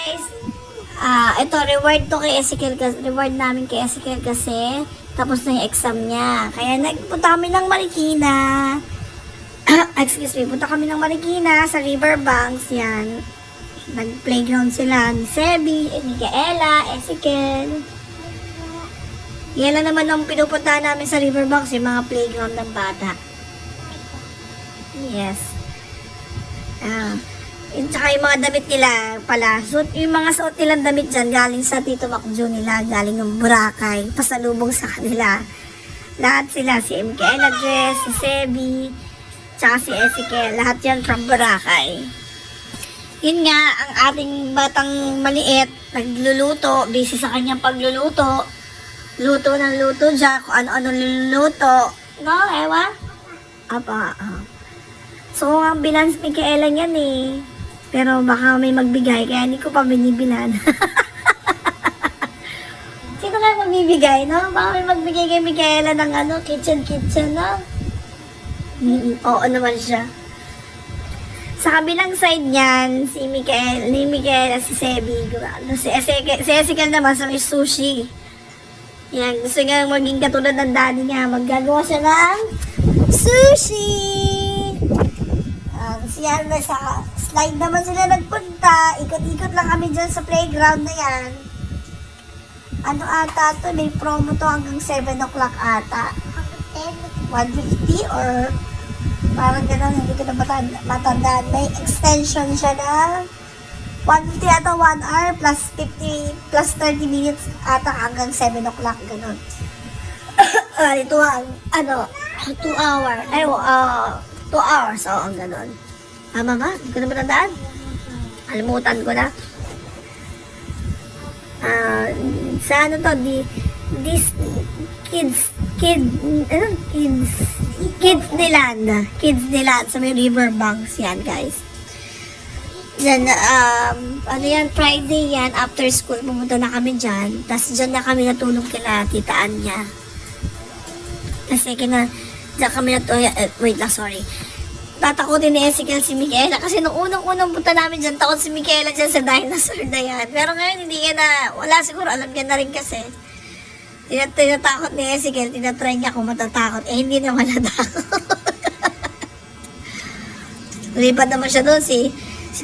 guys, ito reward to kay Ezekiel, reward namin kay Ezekiel kasi tapos na yung exam niya. Kaya nagpunta kami ng Marikina. Excuse me, punta kami ng Marikina sa Riverbanks, yan. Nag-playground sila ni Sebi, Micaela, Ezekiel. Yan lang naman ang pinupuntahan namin sa Riverbanks, yung mga playground ng bata. Yes. Tsaka yung mga damit nila pala. So, yung mga suot nilang damit dyan, galing sa Tito Macjo nila, galing ng Boracay, pasalubong sa kanila. Lahat sila, si Micaela Dress, si Sebi, tsaka si Ezekiel, lahat yan from Boracay. Yun nga, ang ating batang maliit, nagluluto, busy sa kanyang pagluluto. Luto ng luto dyan, kung ano-ano luluto. No, Ewa? Apa, So, ang bilans ni Micaela yan eh. Pero baka may magbigay, kaya hindi ko pa binibilan. Sino kaya magbibigay, no? Baka may magbigay kay Micaela ng kitchen, no? Oo naman siya. Sa kabilang side niyan, si Micaela, si Sebi, si Ezekiel naman sa may sushi. Yan, gusto niya maging katulad ng daddy niya. Maggagawa siya ng sushi! Siya na sa slide naman sila nagpunta. Ikot-ikot lang kami dyan sa playground na yan. Ano ata to? May promo to hanggang 7 o'clock ata. 150 or parang gano'n, hindi ko na matandaan. May extension siya na 150 ata 1 hour plus 50 plus 30 minutes ata hanggang 7 o'clock gano'n. Ito ang 2 hour. 2 hours. Oo, gano'n. Tama ba? Hindi ko na matandaan. Alimutan ko na. Sa this Kids Niland sa may Riverbanks yan, guys. Then, yan, Friday yan, after school, pumunta na kami dyan. Tapos dyan na kami natulog kila Tita Anya. Kasi dyan kami natulog, wait lang, sorry. Tatakutin ni Ezekiel si Micaela kasi nung unang punta namin dyan, takot si Micaela dyan sa dinosaur na yan. Pero ngayon, hindi niya na, wala siguro, alam niya na rin kasi. Tinatakot ni Ezekiel, tinatry niya kung matatakot. Hindi naman natakot. Lipad naman siya doon, si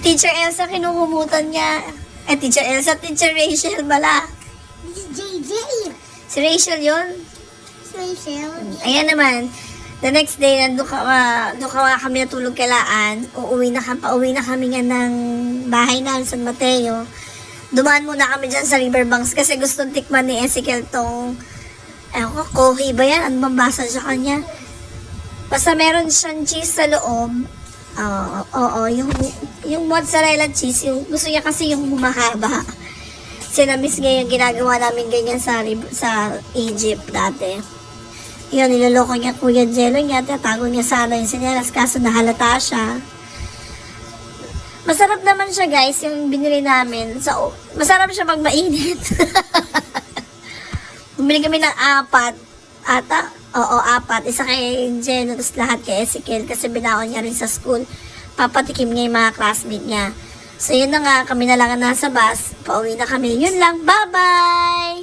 Teacher Elsa, kinukumutan niya. Teacher Elsa, Teacher Rachel, bala. This is JJ. Si Rachel yun. Si Rachel. Ayan naman. The next day, doon kami natulog kailaan. Pauwi na kami nga ng bahay namin San Mateo. Dumaan muna kami dyan sa Riverbanks kasi gustong tikman ni Ezekiel tong kohi ba yan? Ano bang basa sa kanya? Basta meron siyang cheese sa loob. Oo, yung mozzarella cheese, yung gusto niya kasi yung humahaba. Sinamis nga yung ginagawa namin ganyan sa Egypt dati. Yun, niloloko niya Kuya Jello niya, tatago niya sana yung sinyalas kaso nahalata siya. Masarap naman siya, guys, yung binili namin. So, masarap siya pag mainit. Bumili kami ng 4 ata. Oo, 4. Isa kay Jello, tapos lahat kay Ezekiel kasi binaon niya rin sa school. Papatikim niya yung mga classmate niya. So, yun na nga, kami na lang nasa bus. Pauwi na kami. Yun lang. Bye-bye!